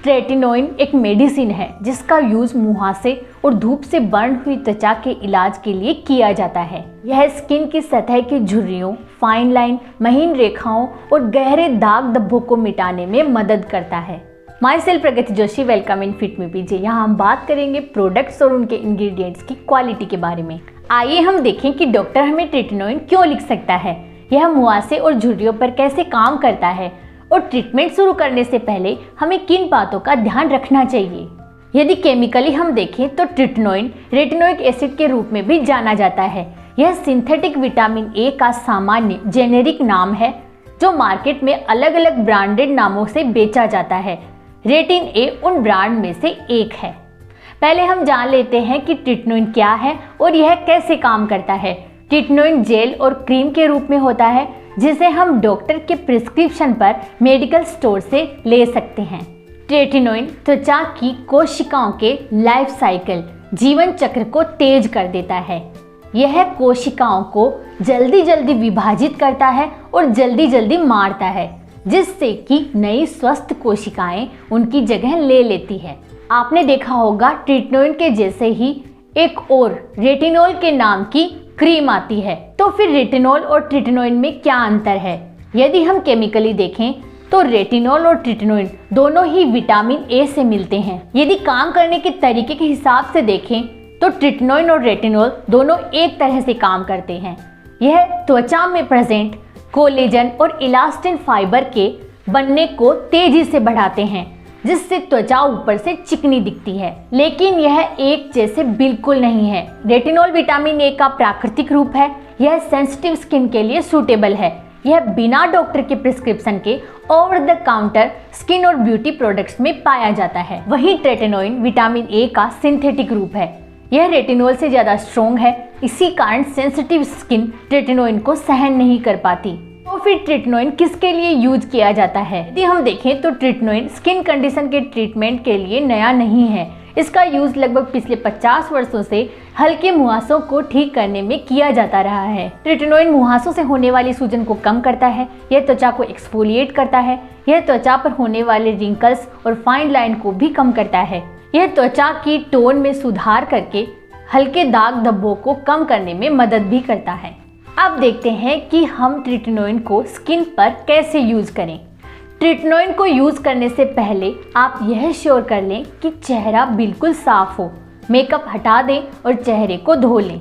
Tretinoin एक medicine है जिसका यूज मुहासे और धूप से बर्न हुई त्वचा के इलाज के लिए किया जाता है। यह स्किन की सतह की झुर्रियों, फाइन लाइन, महीन रेखाओं और गहरे दाग धब्बों को मिटाने में मदद करता है। Myself Pragati Joshi, welcome in fit me PJ. यहाँ हम बात करेंगे प्रोडक्ट्स और उनके इंग्रेडिएंट्स की क्वालिटी के बारे में। आइए हम देखें कि डॉक्टर हमें ट्रेटिनोइन क्यों लिख सकता है, यह मुहासे और झुर्रियों पर कैसे काम करता है और ट्रीटमेंट शुरू करने से पहले हमें किन बातों का ध्यान रखना चाहिए। यदि केमिकली हम देखें तो ट्रेटिनोइन रेटिनोइक एसिड के रूप में भी जाना जाता है। यह सिंथेटिक विटामिन ए का सामान्य जेनेरिक नाम है जो मार्केट में अलग अलग ब्रांडेड नामों से बेचा जाता है। रेटिन ए उन ब्रांड में से एक है। पहले हम जान लेते हैं कि ट्रेटिनोइन क्या है और यह कैसे काम करता है। ट्रेटिनोइन जेल और क्रीम के रूप में होता है जिसे हम डॉक्टर के प्रिस्क्रिप्शन पर मेडिकल स्टोर से ले सकते हैं। ट्रेटिनोइन त्वचा की कोशिकाओं के लाइफ साइकिल जीवन चक्र को तेज कर देता है। यह कोशिकाओं को जल्दी जल्दी विभाजित करता है और जल्दी जल्दी मारता है, जिससे कि नई स्वस्थ कोशिकाएं उनकी जगह ले लेती है। आपने देखा होगा ट्रेटिनोइन के जैसे ही एक और रेटिनोल के नाम की क्रीम आती है। तो फिर रेटिनोल और ट्रेटिनोइन में क्या अंतर है? यदि हम केमिकली देखें तो रेटिनोल और ट्रेटिनोइन दोनों ही विटामिन ए से मिलते हैं। यदि काम करने के तरीके के हिसाब से देखें तो ट्रेटिनोइन और रेटिनोल दोनों एक तरह से काम करते हैं। यह त्वचा में प्रेजेंट कोलेजन और इलास्टिन फाइबर के बनने को तेजी से बढ़ाते हैं, जिससे त्वचा ऊपर से चिकनी दिखती है। लेकिन यह एक जैसे बिल्कुल नहीं है। रेटिनोल विटामिन ए का प्राकृतिक रूप है। यह सेंसिटिव स्किन के लिए सूटेबल है। यह बिना डॉक्टर के प्रिस्क्रिप्शन के ओवर द काउंटर स्किन और ब्यूटी प्रोडक्ट्स में पाया जाता है। वहीं ट्रेटिनोइन विटामिन ए का सिंथेटिक रूप है। यह रेटिनोल से ज्यादा स्ट्रॉन्ग है। इसी कारण सेंसिटिव स्किन ट्रेटिनोइन को सहन नहीं कर पाती। तो फिर ट्रेटिनोइन किसके लिए यूज किया जाता है? यदि हम देखें तो ट्रेटिनोइन स्किन कंडीशन के ट्रीटमेंट के लिए नया नहीं है। इसका यूज लगभग पिछले 50 वर्षों से हल्के मुहासों को ठीक करने में किया जाता रहा है। ट्रेटिनोइन मुहासों से होने वाली सूजन को कम करता है। यह त्वचा को एक्सफोलिएट करता है। यह त्वचा पर होने वाले रिंकल्स और फाइन लाइन को भी कम करता है। यह त्वचा की टोन में सुधार करके हल्के दाग धब्बों को कम करने में मदद भी करता है। अब देखते हैं कि हम ट्रेटिनोइन को स्किन पर कैसे यूज करें। ट्रेटिनोइन को यूज करने से पहले आप यह श्योर कर लें कि चेहरा बिल्कुल साफ हो। मेकअप हटा दें और चेहरे को धो लें।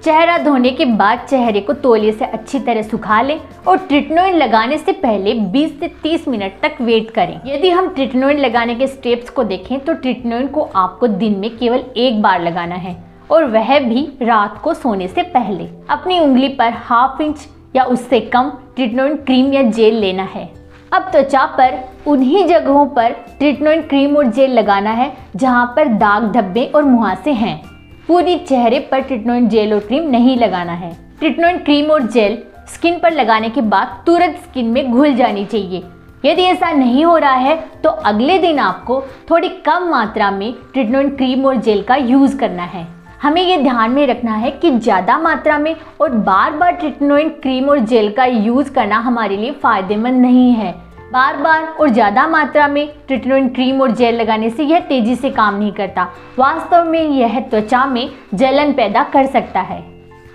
चेहरा धोने के बाद चेहरे को तौलिए से अच्छी तरह सुखा लें और ट्रेटिनोइन लगाने से पहले 20 से 30 मिनट तक वेट करें। यदि हम ट्रेटिनोइन लगाने के स्टेप्स को देखें तो ट्रेटिनोइन को आपको दिन में केवल एक बार लगाना है और वह भी रात को सोने से पहले। अपनी उंगली पर ½ इंच या उससे कम ट्रेटिनोइन क्रीम या जेल लेना है। अब त्वचा पर उन्हीं जगहों पर ट्रेटिनोइन क्रीम और जेल लगाना है जहां पर दाग धब्बे और मुहासे हैं। पूरी चेहरे पर ट्रेटिनोइन जेल और क्रीम नहीं लगाना है। ट्रेटिनोइन क्रीम और जेल स्किन पर लगाने के बाद तुरंत स्किन में घुल जानी चाहिए। यदि ऐसा नहीं हो रहा है तो अगले दिन आपको थोड़ी कम मात्रा में ट्रेटिनोइन क्रीम और जेल का यूज करना है। हमें ये ध्यान में रखना है कि ज़्यादा मात्रा में और बार बार ट्रेटिनोइन क्रीम और जेल का यूज़ करना हमारे लिए फ़ायदेमंद नहीं है। बार बार और ज़्यादा मात्रा में ट्रेटिनोइन क्रीम और जेल लगाने से यह तेज़ी से काम नहीं करता। वास्तव में यह त्वचा में जलन पैदा कर सकता है।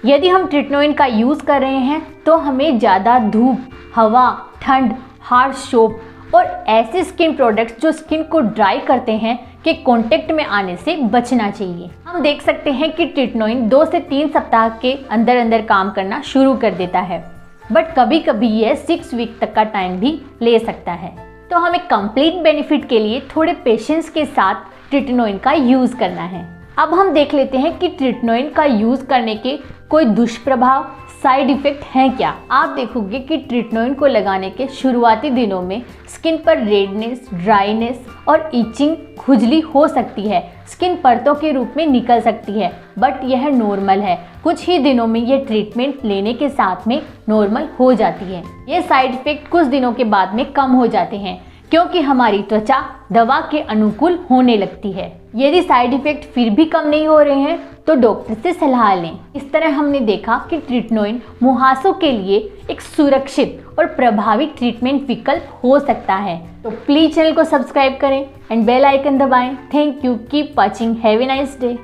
यदि हम ट्रेटिनोइन का यूज़ कर रहे हैं तो हमें ज़्यादा धूप, हवा, ठंड, हार्श सोप और ऐसे स्किन प्रोडक्ट्स जो स्किन को ड्राई करते हैं के कांटेक्ट में आने से बचना चाहिए। हम देख सकते हैं कि ट्रेटिनोइन 2 से 3 सप्ताह के अंदर अंदर काम करना शुरू कर देता है, बट कभी कभी यह 6 वीक तक का टाइम भी ले सकता है। तो हमें कंप्लीट बेनिफिट के लिए थोड़े पेशेंस के साथ ट्रेटिनोइन का यूज करना है। अब हम देख लेते हैं कि ट्रेटिनोइन का यूज करने के कोई दुष्प्रभाव, साइड इफेक्ट हैं क्या। आप देखोगे कि ट्रेटिनोइन को लगाने के शुरुआती दिनों में स्किन पर रेडनेस, ड्राइनेस और इचिंग, खुजली हो सकती है। स्किन परतों के रूप में निकल सकती है, बट यह नॉर्मल है। कुछ ही दिनों में यह ट्रीटमेंट लेने के साथ में नॉर्मल हो जाती है। ये साइड इफेक्ट कुछ दिनों के बाद में कम हो जाते हैं। क्योंकि हमारी त्वचा दवा के अनुकूल होने लगती है। यदि साइड इफेक्ट फिर भी कम नहीं हो रहे हैं तो डॉक्टर से सलाह लें। इस तरह हमने देखा कि ट्रिटनोइन मुहासों के लिए एक सुरक्षित और प्रभावी ट्रीटमेंट विकल्प हो सकता है। तो प्लीज चैनल को सब्सक्राइब करें एंड बेल आइकन दबाएं। Thank you, keep watching, have a nice day.